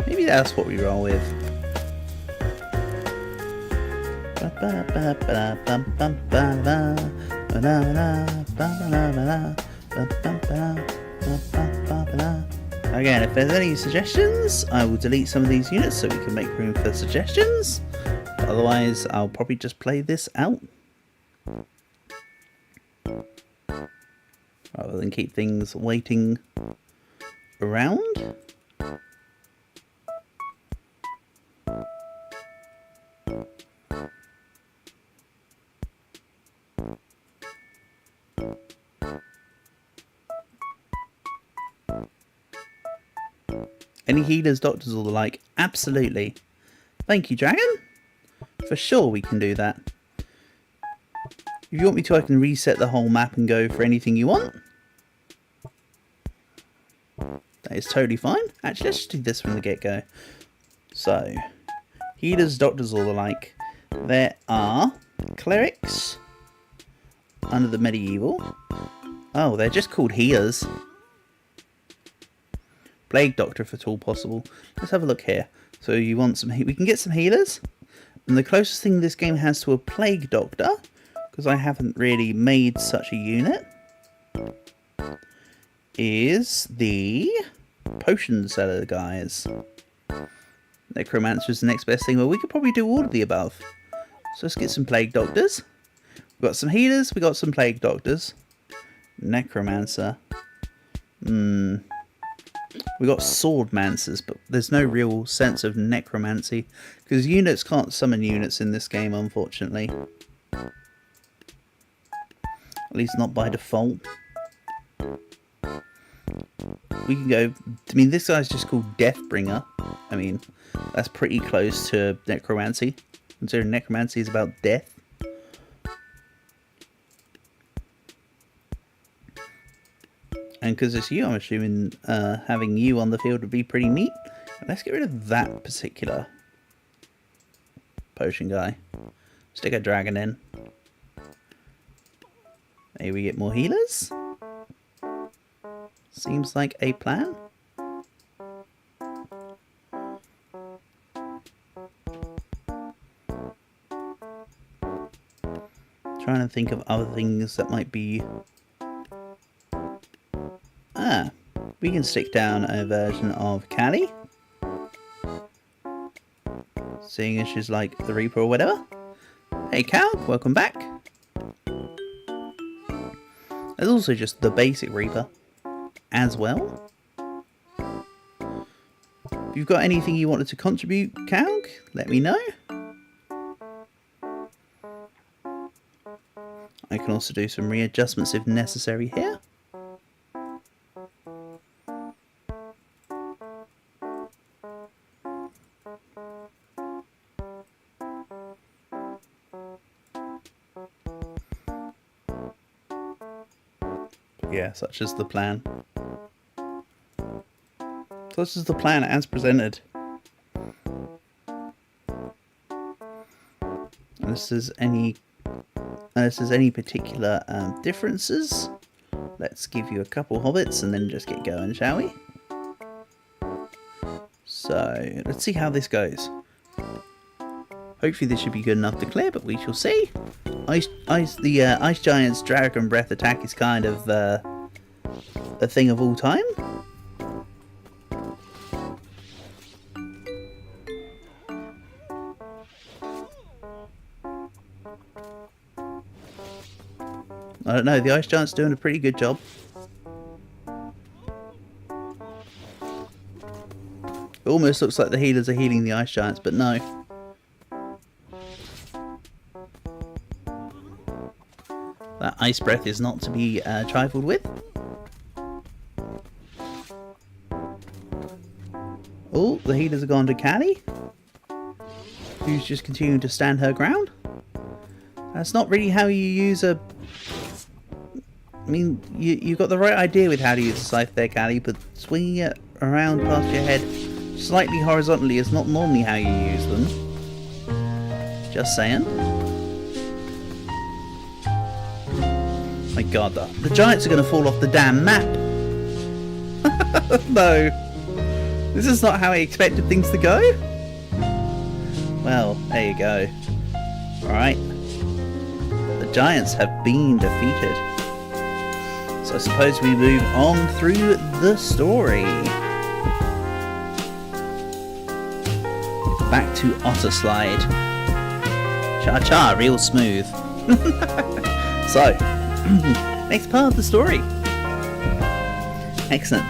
Maybe that's what we roll with. Again, if there's any suggestions, I will delete some of these units so we can make room for suggestions. Otherwise, I'll probably just play this out. Rather than keep things waiting around. Any healers, doctors, or the like? Absolutely. Thank you, Dragon. For sure we can do that. If you want me to, I can reset the whole map and go for anything you want. That is totally fine. Actually, let's just do this from the get-go. So, healers, doctors, or the like. There are clerics under the medieval. Oh, they're just called healers. Plague doctor, if at all possible. Let's have a look here. So you want some? We can get some healers, and the closest thing this game has to a plague doctor, because I haven't really made such a unit, is the potion seller guys. Necromancer is the next best thing. Well, we could probably do all of the above. So let's get some plague doctors. We've got some healers. We've got some plague doctors. Necromancer. We got swordmancers, but there's no real sense of necromancy because units can't summon units in this game, unfortunately. At least not by default. we can go. I mean, this guy's just called Deathbringer. I mean, that's pretty close to necromancy, considering necromancy is about death. And because it's you, I'm assuming having you on the field would be pretty neat. Let's get rid of that particular potion guy. Stick a dragon in. Maybe we get more healers? Seems like a plan. Trying to think of other things that might be... we can stick down a version of Callie. Seeing as she's like the Reaper or whatever. Hey Cal, welcome back. There's also just the basic Reaper as well. If you've got anything you wanted to contribute, Calc, let me know. I can also do some readjustments if necessary here. Yeah, such is the plan. Such is the plan as presented. Unless there's any particular differences, let's give you a couple hobbits and then just get going, shall we? So let's see how this goes. Hopefully this should be good enough to clear, but we shall see. The Ice Giant's Dragon Breath attack is kind of a thing of all time. I don't know, the Ice Giant's doing a pretty good job. It almost looks like the healers are healing the Ice Giants, but no. That ice breath is not to be trifled with. Oh, the healers have gone to Callie, who's just continuing to stand her ground. That's not really how you use a... I mean, you've got the right idea with how to use a scythe there, Callie, but swinging it around past your head slightly horizontally is not normally how you use them. Just saying. My god, the giants are going to fall off the damn map. No. This is not how I expected things to go. Well, there you go. Alright. The giants have been defeated. So I suppose we move on through the story. Back to Otterslide. Cha-cha, real smooth. So, next part of the story. Excellent.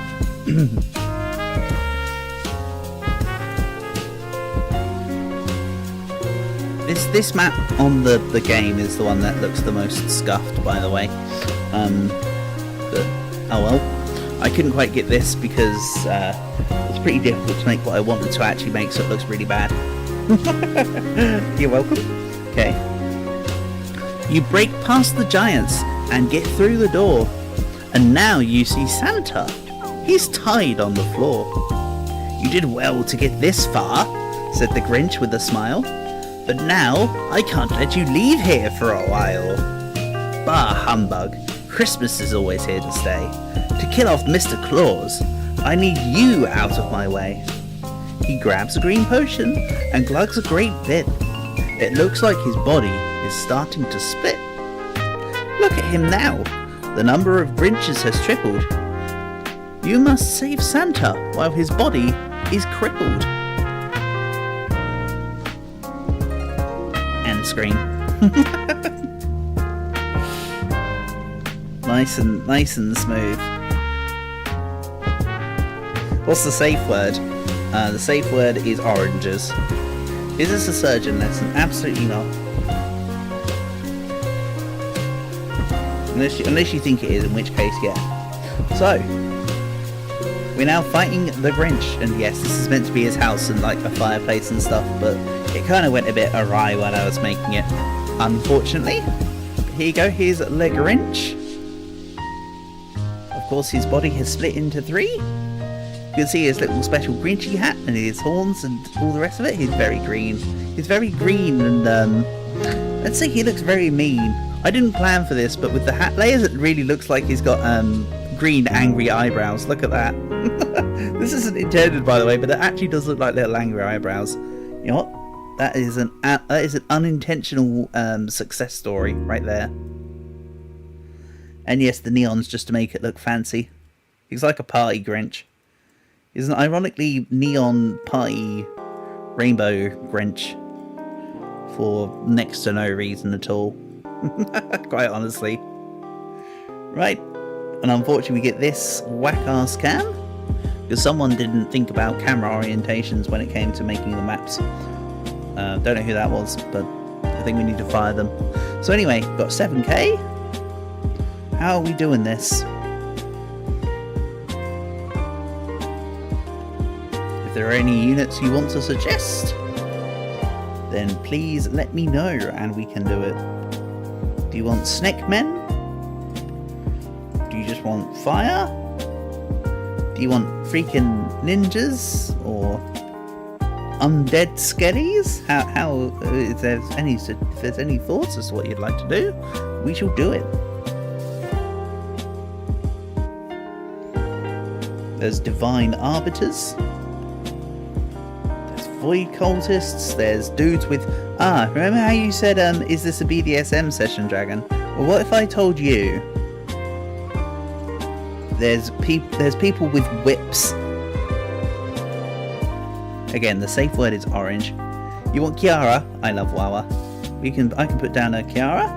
This map on the game is the one that looks the most scuffed, by the way. But, oh well. I couldn't quite get this because it's pretty difficult to make what I wanted to actually make, so it looks really bad. You're welcome. Okay. You break past the giants and get through the door, and now you see Santa. He's tied on the floor. You did well to get this far, said the Grinch with a smile. But now, I can't let you leave here for a while. Bah humbug, Christmas is always here to stay. To kill off Mr. Claus, I need you out of my way. He grabs a green potion and glugs a great bit. It looks like his body is starting to split. Look at him now, the number of Grinches has tripled. You must save Santa while his body is crippled. Screen. nice and smooth. What's the safe word? The safe word is oranges. Is this a surgeon lesson? Absolutely not. Unless you think it is, in which case, yeah. So, we're now fighting the Grinch, and yes, this is meant to be his house and like a fireplace and stuff, but it kind of went a bit awry when I was making it, unfortunately. Here you go, here's Le Grinch. Of course, his body has split into 3. You can see his little special Grinchy hat and his horns and all the rest of it. He's very green. He's very green and let's say he looks very mean. I didn't plan for this, but with the hat layers, it really looks like he's got green angry eyebrows. Look at that. This isn't intended, by the way, but it actually does look like little angry eyebrows. You know what? That is an unintentional success story right there. And yes, the neon's just to make it look fancy. He's like a party Grinch. He's an ironically neon party rainbow Grinch for next to no reason at all. Quite honestly. Right. And unfortunately we get this whack-ass cam, because someone didn't think about camera orientations when it came to making the maps. Don't know who that was, but I think we need to fire them. So anyway, got 7k. How are we doing this? If there are any units you want to suggest, then please let me know and we can do it. Do you want snake men? Do you just want fire? Do you want freaking ninjas or undead skellies? How if there's any thoughts as to what you'd like to do, we shall do it. There's divine arbiters. There's void cultists. There's dudes with remember how you said is this a BDSM session, Dragon? Well, what if I told you there's people with whips? Again, the safe word is orange. You want Kiara? I love Wawa. I can put down a Kiara.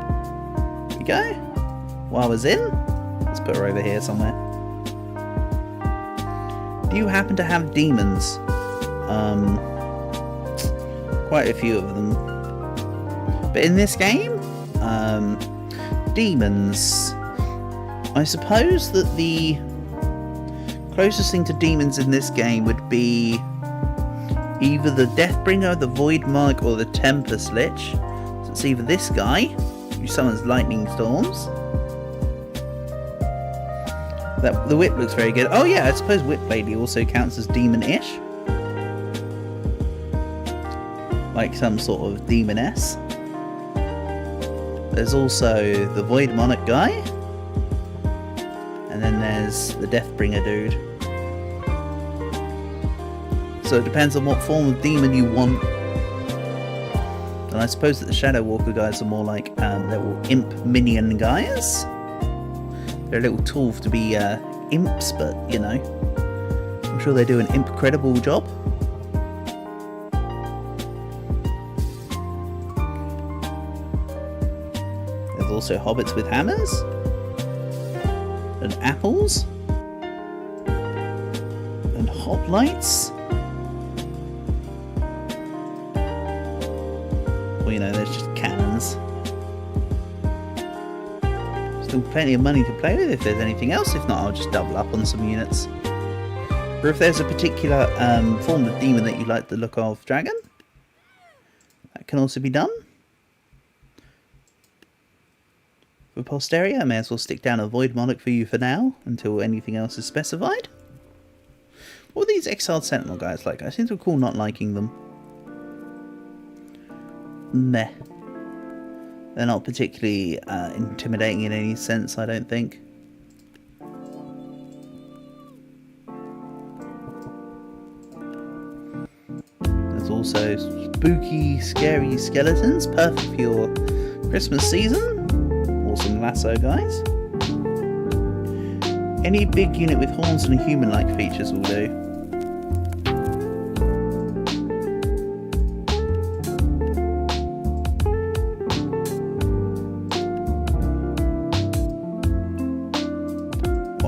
Here we go. Wawa's in. Let's put her over here somewhere. Do you happen to have demons? Quite a few of them. But in this game, demons. I suppose that the closest thing to demons in this game would be either the Deathbringer, the Void Monarch, or the Tempest Lich. So it's either this guy, who summons lightning storms. The whip looks very good. Oh yeah, I suppose Whip Lady also counts as demon-ish. Like some sort of demoness. There's also the Void Monarch guy. And then there's the Deathbringer dude. So it depends on what form of demon you want. And I suppose that the Shadow Walker guys are more like little imp minion guys. They're a little tool to be imps, but you know, I'm sure they do an incredible job. There's also hobbits with hammers and apples and hoplites. Well, you know, there's just cannons. Still plenty of money to play with if there's anything else. If not, I'll just double up on some units. Or if there's a particular form of demon that you like the look of, Dragon, that can also be done. For posterity, I may as well stick down a Void Monarch for you for now, until anything else is specified. What are these Exiled Sentinel guys like? I seem to recall not liking them. Meh. They're not particularly intimidating in any sense, I don't think. There's also spooky, scary skeletons, perfect for your Christmas season. Awesome lasso, guys. Any big unit with horns and human-like features will do.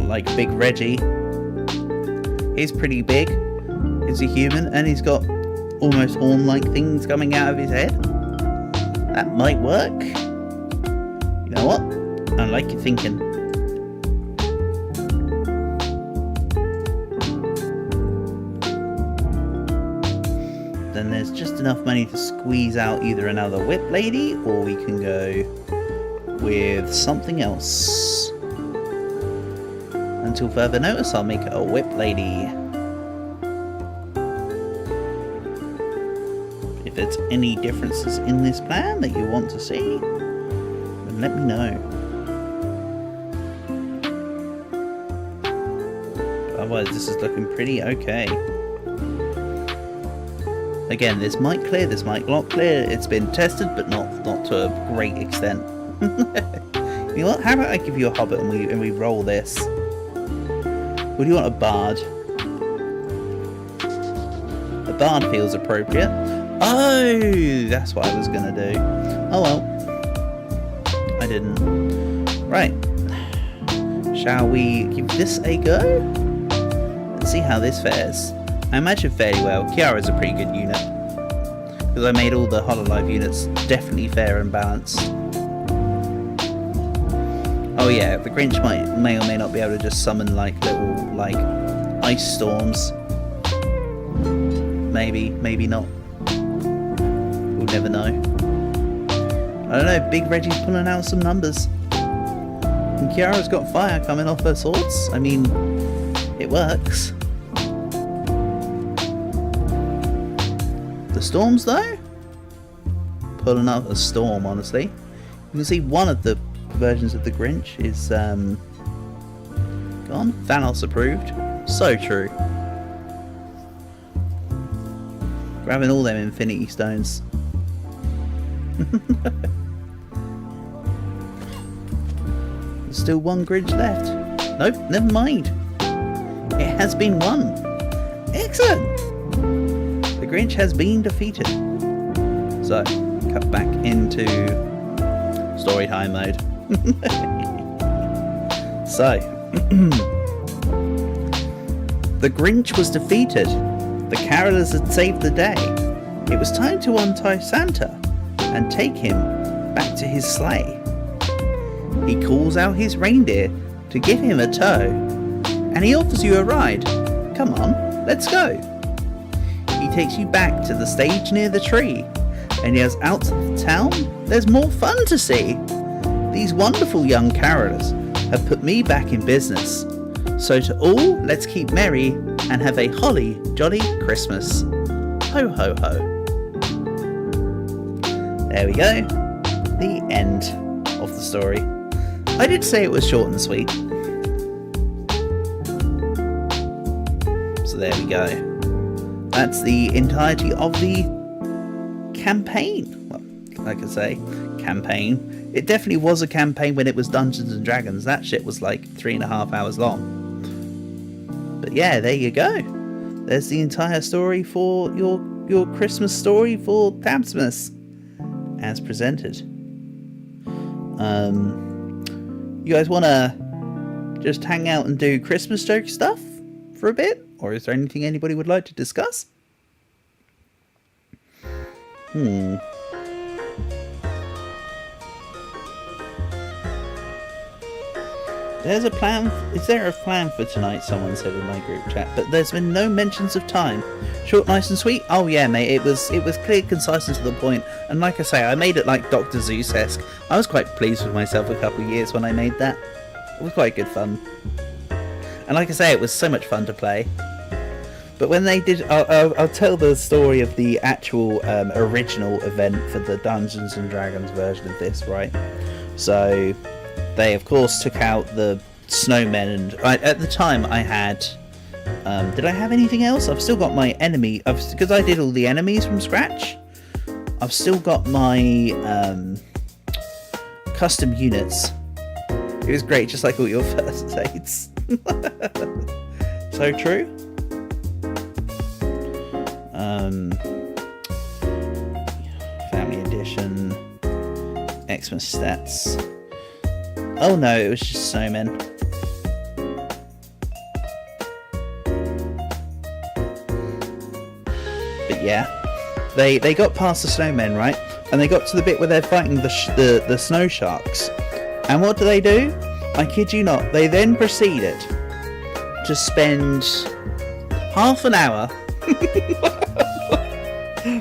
Like Big Reggie. He's pretty big. He's a human and he's got almost horn-like things coming out of his head. That might work. You know what? I like your thinking. and there's just enough money to squeeze out either another whip lady, or we can go with something else. Until further notice, I'll make it a whip lady. If there's any differences in this plan that you want to see, then let me know. Otherwise, this is looking pretty okay. Again, this might clear, this might not clear. It's been tested, but not to a great extent. You know what? How about I give you a hobbit and we roll this? Or do you want a bard? A bard feels appropriate. Oh, that's what I was gonna do. Oh well, I didn't. Right. Shall we give this a go? Let's see how this fares. I imagine fairly well. Kiara's a pretty good unit, because I made all the Hololive units definitely fair and balanced. Oh yeah, the Grinch may or may not be able to just summon like little ice storms. Maybe not. We'll never know. I don't know, Big Reggie's pulling out some numbers. And Kiara's got fire coming off her swords. I mean, it works. The storms though? Pulling out a storm, honestly. You can see one of the versions of the Grinch is gone. Thanos approved. So true. Grabbing all them Infinity Stones. There's still one Grinch left. Nope, never mind. It has been won. Excellent. The Grinch has been defeated. So, cut back into story time mode. So, the Grinch was defeated. The carolers had saved the day. It was time to untie Santa and take him back to his sleigh. He calls out his reindeer to give him a tow, and he offers you a ride. Come on, let's go. He takes you back to the stage near the tree, and yells out to the town, there's more fun to see. These wonderful young carolers have put me back in business. So to all, let's keep merry and have a holly jolly Christmas. Ho ho ho. There we go. The end of the story. I did say it was short and sweet. So there we go. That's the entirety of the campaign. Well, like I say, campaign. It definitely was a campaign when it was Dungeons and Dragons. That shit was like 3.5 hours long. But yeah, there you go. There's the entire story for your Christmas story for TABSmas, as presented. You guys want to just hang out and do Christmas joke stuff for a bit? Or is there anything anybody would like to discuss? There's a plan. Is there a plan for tonight? Someone said in my group chat, but there's been no mentions of time. Short, nice and sweet. Oh yeah, mate. It was clear, concise, and to the point. And like I say, I made it like Dr. Zeus-esque. I was quite pleased with myself a couple of years when I made that. It was quite good fun. And like I say, it was so much fun to play. But when they did, I'll tell the story of the actual original event for the Dungeons and Dragons version of this, right? So they of course took out the snowmen, and at the time I had did I have anything else? I've still got my enemy, because I did all the enemies from scratch. I've still got my custom units. It was great, just like all your first aids. So true. Family edition, Xmas stats. Oh no, it was just snowmen. But yeah, they got past the snowmen, right? And they got to the bit where they're fighting the snow sharks. And what do? I kid you not, they then proceeded to spend half an hour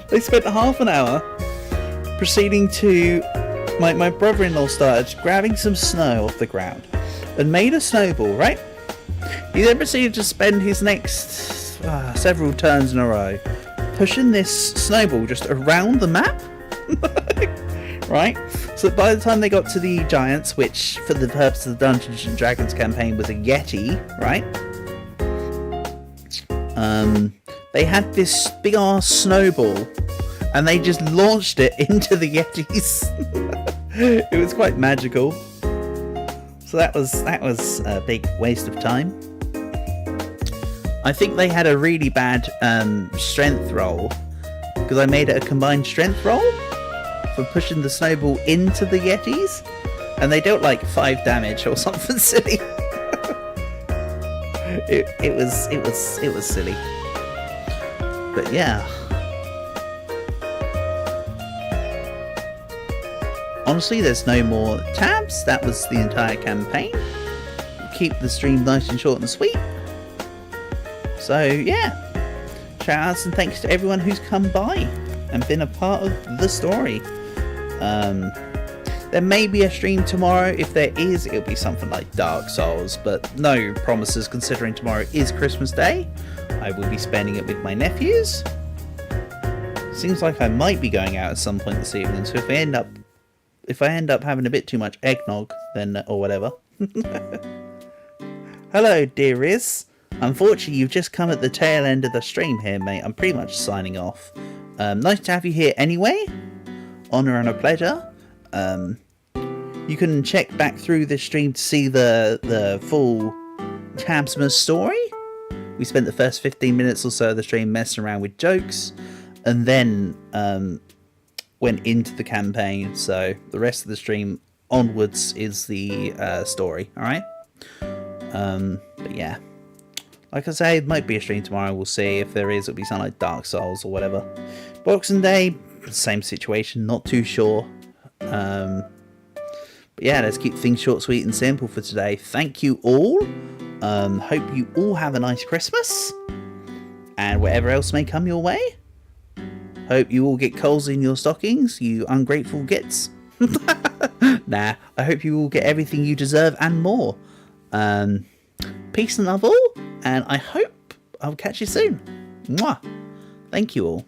They spent half an hour proceeding to... My brother-in-law started grabbing some snow off the ground and made a snowball, right? He then proceeded to spend his next several turns in a row pushing this snowball just around the map. Right? So by the time they got to the giants, which for the purpose of the Dungeons and Dragons campaign was a Yeti, right? They had this big ass snowball and they just launched it into the Yetis. It was quite magical. So that was a big waste of time. I think they had a really bad strength roll because I made it a combined strength roll for pushing the snowball into the Yetis, and they dealt like 5 damage or something silly. it was silly, but yeah. Honestly, there's no more tabs. That was the entire campaign. Keep the stream nice and short and sweet. So yeah, shout outs and thanks to everyone who's come by and been a part of the story. There may be a stream tomorrow. If there is, it'll be something like Dark Souls, but no promises considering tomorrow is Christmas Day. I will be spending it with my nephews. Seems like I might be going out at some point this evening, so if I end up having a bit too much eggnog, then or whatever. Hello, dear Riz. Unfortunately, you've just come at the tail end of the stream here, mate. I'm pretty much signing off. Nice to have you here anyway. Honour and a pleasure. You can check back through this stream to see the full TABSmas story. We spent the first 15 minutes or so of the stream messing around with jokes, and then went into the campaign. So the rest of the stream onwards is the story. All right. But yeah, like I say, it might be a stream tomorrow. We'll see. If there is, it'll be something like Dark Souls or whatever. Boxing Day, same situation. Not too sure. But yeah, let's keep things short, sweet, and simple for today. Thank you all. Hope you all have a nice Christmas, and whatever else may come your way. Hope you all get coals in your stockings, you ungrateful gits. Nah, I hope you all get everything you deserve and more. Peace and love all, and I hope I'll catch you soon. Mwah. Thank you all.